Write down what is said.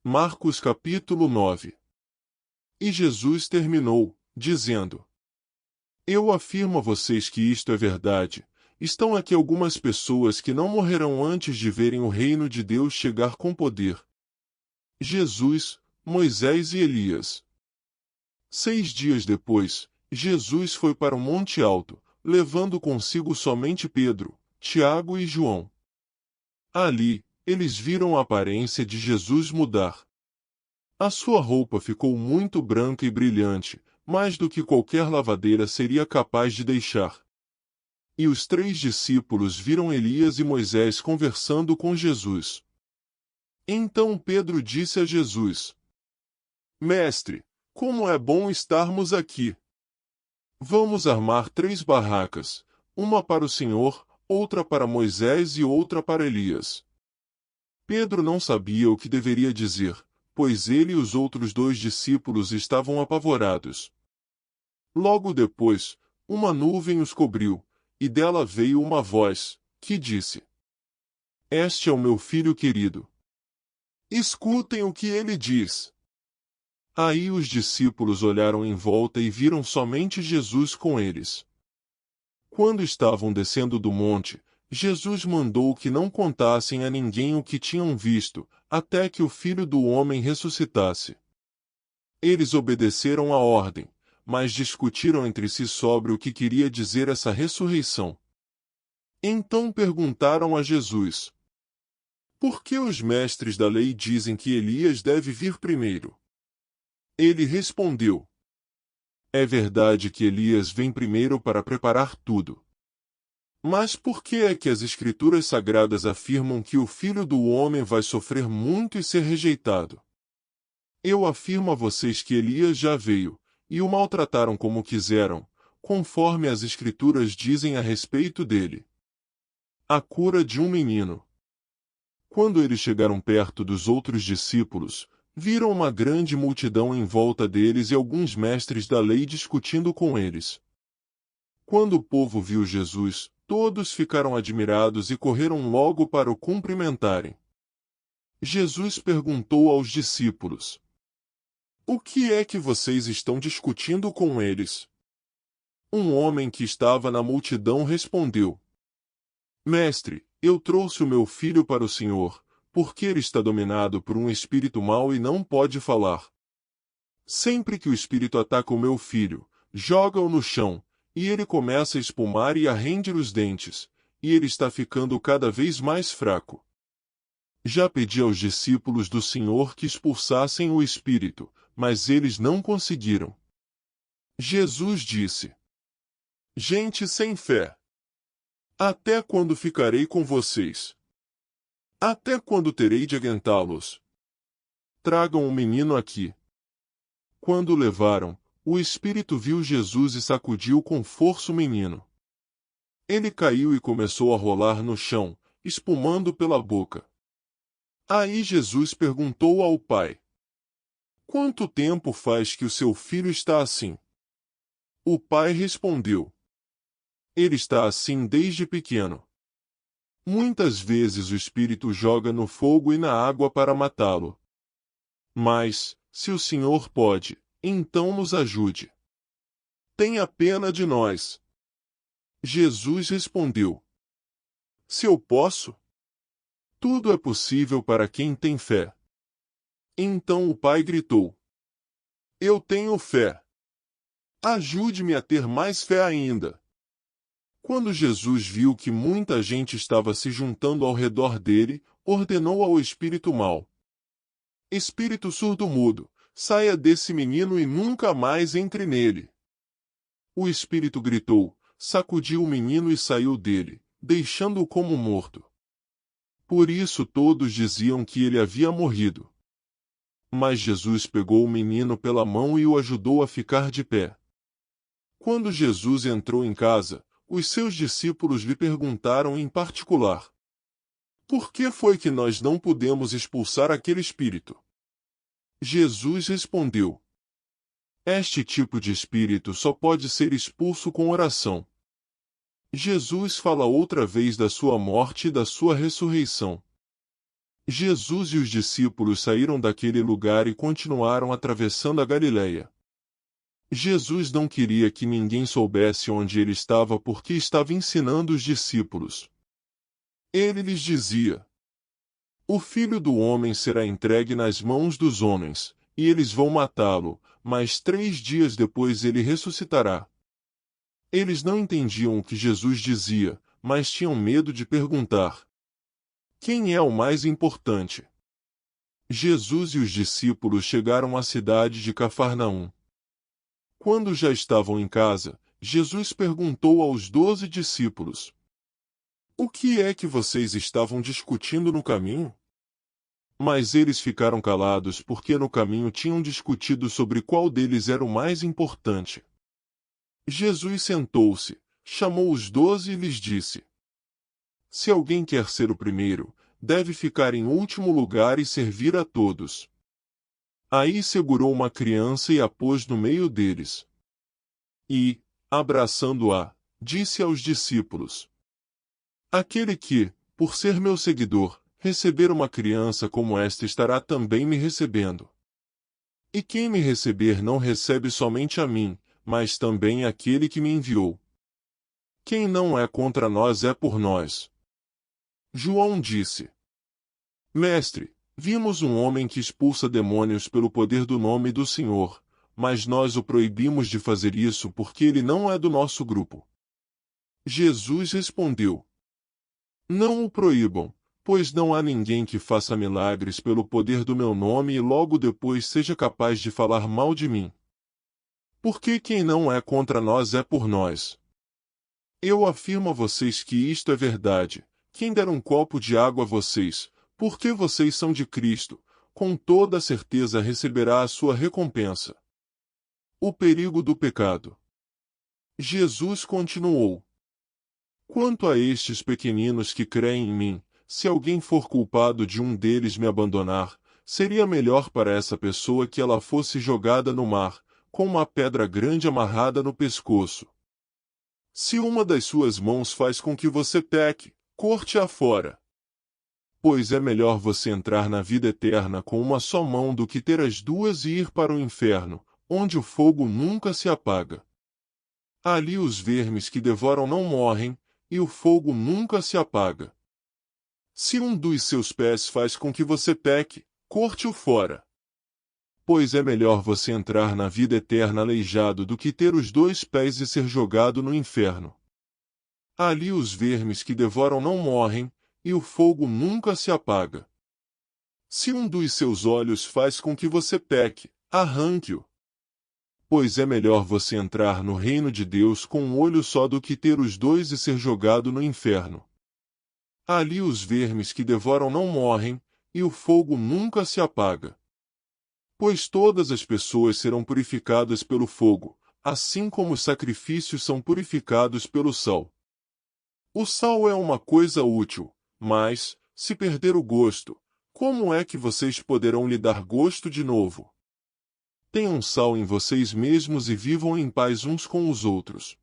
Marcos capítulo 9. E Jesus terminou, dizendo: Eu afirmo a vocês que isto é verdade. Estão aqui algumas pessoas que não morrerão antes de verem o reino de Deus chegar com poder. Jesus, Moisés e Elias. 6 dias depois, Jesus foi para o Monte Alto, levando consigo somente Pedro, Tiago e João. Ali, eles viram a aparência de Jesus mudar. A sua roupa ficou muito branca e brilhante, mais do que qualquer lavadeira seria capaz de deixar. E os 3 discípulos viram Elias e Moisés conversando com Jesus. Então Pedro disse a Jesus: Mestre, como é bom estarmos aqui! Vamos armar 3 barracas, uma para o Senhor, outra para Moisés e outra para Elias. Pedro não sabia o que deveria dizer, pois ele e os outros 2 discípulos estavam apavorados. Logo depois, uma nuvem os cobriu, e dela veio uma voz, que disse: Este é o meu filho querido. Escutem o que ele diz. Aí os discípulos olharam em volta e viram somente Jesus com eles. Quando estavam descendo do monte, Jesus mandou que não contassem a ninguém o que tinham visto, até que o Filho do Homem ressuscitasse. Eles obedeceram à ordem, mas discutiram entre si sobre o que queria dizer essa ressurreição. Então perguntaram a Jesus: Por que os mestres da lei dizem que Elias deve vir primeiro? Ele respondeu: É verdade que Elias vem primeiro para preparar tudo. Mas por que é que as Escrituras Sagradas afirmam que o Filho do Homem vai sofrer muito e ser rejeitado? Eu afirmo a vocês que Elias já veio, e o maltrataram como quiseram, conforme as Escrituras dizem a respeito dele. A cura de um menino. Quando eles chegaram perto dos outros discípulos, viram uma grande multidão em volta deles e alguns mestres da lei discutindo com eles. Quando o povo viu Jesus, todos ficaram admirados e correram logo para o cumprimentarem. Jesus perguntou aos discípulos: O que é que vocês estão discutindo com eles? Um homem que estava na multidão respondeu: Mestre, eu trouxe o meu filho para o Senhor, porque ele está dominado por um espírito mau e não pode falar. Sempre que o espírito ataca o meu filho, joga-o no chão, e ele começa a espumar e a ranger os dentes, e ele está ficando cada vez mais fraco. Já pedi aos discípulos do Senhor que expulsassem o espírito, mas eles não conseguiram. Jesus disse: Gente sem fé! Até quando ficarei com vocês? Até quando terei de aguentá-los? Tragam o menino aqui. Quando o levaram, o espírito viu Jesus e sacudiu com força o menino. Ele caiu e começou a rolar no chão, espumando pela boca. Aí Jesus perguntou ao pai: Quanto tempo faz que o seu filho está assim? O pai respondeu: Ele está assim desde pequeno. Muitas vezes o espírito joga no fogo e na água para matá-lo. Mas, se o Senhor pode, então nos ajude. Tenha pena de nós. Jesus respondeu: Se eu posso? Tudo é possível para quem tem fé. Então o pai gritou: Eu tenho fé. Ajude-me a ter mais fé ainda. Quando Jesus viu que muita gente estava se juntando ao redor dele, ordenou ao espírito mau: Espírito surdo-mudo, saia desse menino e nunca mais entre nele. O espírito gritou, sacudiu o menino e saiu dele, deixando-o como morto. Por isso todos diziam que ele havia morrido. Mas Jesus pegou o menino pela mão e o ajudou a ficar de pé. Quando Jesus entrou em casa, os seus discípulos lhe perguntaram em particular: Por que foi que nós não pudemos expulsar aquele espírito? Jesus respondeu: Este tipo de espírito só pode ser expulso com oração. Jesus fala outra vez da sua morte e da sua ressurreição. Jesus e os discípulos saíram daquele lugar e continuaram atravessando a Galileia. Jesus não queria que ninguém soubesse onde ele estava porque estava ensinando os discípulos. Ele lhes dizia: O Filho do Homem será entregue nas mãos dos homens, e eles vão matá-lo, mas 3 dias depois ele ressuscitará. Eles não entendiam o que Jesus dizia, mas tinham medo de perguntar: Quem é o mais importante? Jesus e os discípulos chegaram à cidade de Cafarnaum. Quando já estavam em casa, Jesus perguntou aos 12 discípulos: O que é que vocês estavam discutindo no caminho? Mas eles ficaram calados porque no caminho tinham discutido sobre qual deles era o mais importante. Jesus sentou-se, chamou os 12 e lhes disse: Se alguém quer ser o primeiro, deve ficar em último lugar e servir a todos. Aí segurou uma criança e a pôs no meio deles. E, abraçando-a, disse aos discípulos: Aquele que, por ser meu seguidor, receber uma criança como esta estará também me recebendo. E quem me receber não recebe somente a mim, mas também aquele que me enviou. Quem não é contra nós é por nós. João disse: Mestre, vimos um homem que expulsa demônios pelo poder do nome do Senhor, mas nós o proibimos de fazer isso porque ele não é do nosso grupo. Jesus respondeu: Não o proíbam, pois não há ninguém que faça milagres pelo poder do meu nome e logo depois seja capaz de falar mal de mim. Porque quem não é contra nós é por nós. Eu afirmo a vocês que isto é verdade. Quem der um copo de água a vocês, porque vocês são de Cristo, com toda certeza receberá a sua recompensa. O perigo do pecado. Jesus continuou: Quanto a estes pequeninos que creem em mim, se alguém for culpado de um deles me abandonar, seria melhor para essa pessoa que ela fosse jogada no mar, com uma pedra grande amarrada no pescoço. Se uma das suas mãos faz com que você peque, corte-a fora. Pois é melhor você entrar na vida eterna com uma só mão do que ter as duas e ir para o inferno, onde o fogo nunca se apaga. Ali os vermes que devoram não morrem, e o fogo nunca se apaga. Se um dos seus pés faz com que você peque, corte-o fora. Pois é melhor você entrar na vida eterna aleijado do que ter os 2 pés e ser jogado no inferno. Ali os vermes que devoram não morrem, e o fogo nunca se apaga. Se um dos seus olhos faz com que você peque, arranque-o. Pois é melhor você entrar no reino de Deus com um olho só do que ter os 2 e ser jogado no inferno. Ali os vermes que devoram não morrem, e o fogo nunca se apaga. Pois todas as pessoas serão purificadas pelo fogo, assim como os sacrifícios são purificados pelo sal. O sal é uma coisa útil, mas, se perder o gosto, como é que vocês poderão lhe dar gosto de novo? Tenham sal em vocês mesmos e vivam em paz uns com os outros.